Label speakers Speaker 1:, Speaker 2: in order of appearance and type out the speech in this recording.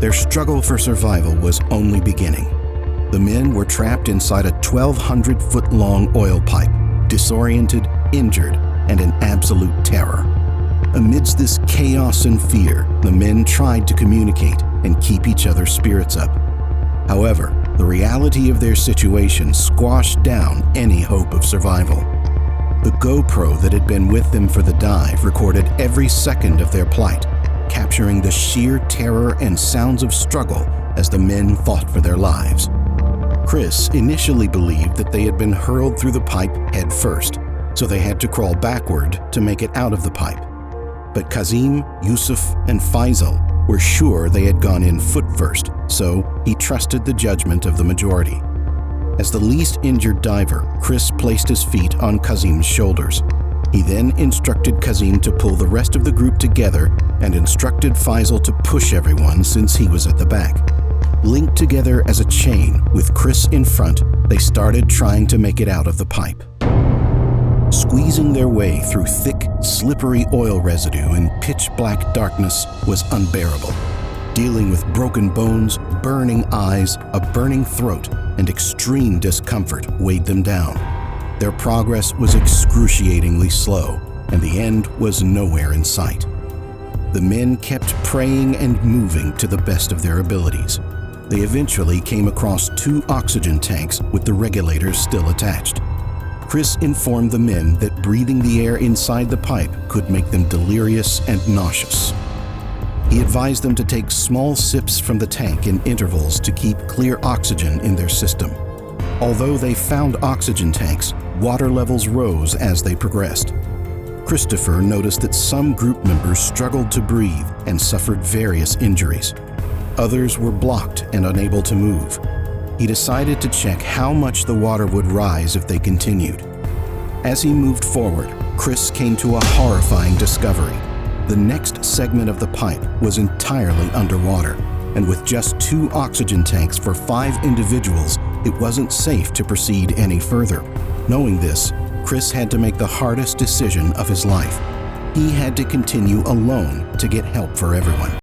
Speaker 1: Their struggle for survival was only beginning. The men were trapped inside a 1,200-foot-long oil pipe, disoriented, injured, and in absolute terror. Amidst this chaos and fear, the men tried to communicate and keep each other's spirits up. However, the reality of their situation squashed down any hope of survival. The GoPro that had been with them for the dive recorded every second of their plight, capturing the sheer terror and sounds of struggle as the men fought for their lives. Chris initially believed that they had been hurled through the pipe head first, so they had to crawl backward to make it out of the pipe. But Kazim, Yusuf, and Faisal were sure they had gone in foot first, so he trusted the judgment of the majority. As the least injured diver, Chris placed his feet on Kazim's shoulders. He then instructed Kazim to pull the rest of the group together and instructed Faisal to push everyone since he was at the back. Linked together as a chain, with Chris in front, they started trying to make it out of the pipe. Squeezing their way through thick, slippery oil residue in pitch-black darkness was unbearable. Dealing with broken bones, burning eyes, a burning throat, and extreme discomfort weighed them down. Their progress was excruciatingly slow, and the end was nowhere in sight. The men kept praying and moving to the best of their abilities. They eventually came across 2 oxygen tanks with the regulators still attached. Chris informed the men that breathing the air inside the pipe could make them delirious and nauseous. He advised them to take small sips from the tank in intervals to keep clear oxygen in their system. Although they found oxygen tanks, water levels rose as they progressed. Christopher noticed that some group members struggled to breathe and suffered various injuries. Others were blocked and unable to move. He decided to check how much the water would rise if they continued. As he moved forward, Chris came to a horrifying discovery. The next segment of the pipe was entirely underwater, and with just 2 oxygen tanks for 5 individuals, it wasn't safe to proceed any further. Knowing this, Chris had to make the hardest decision of his life. He had to continue alone to get help for everyone.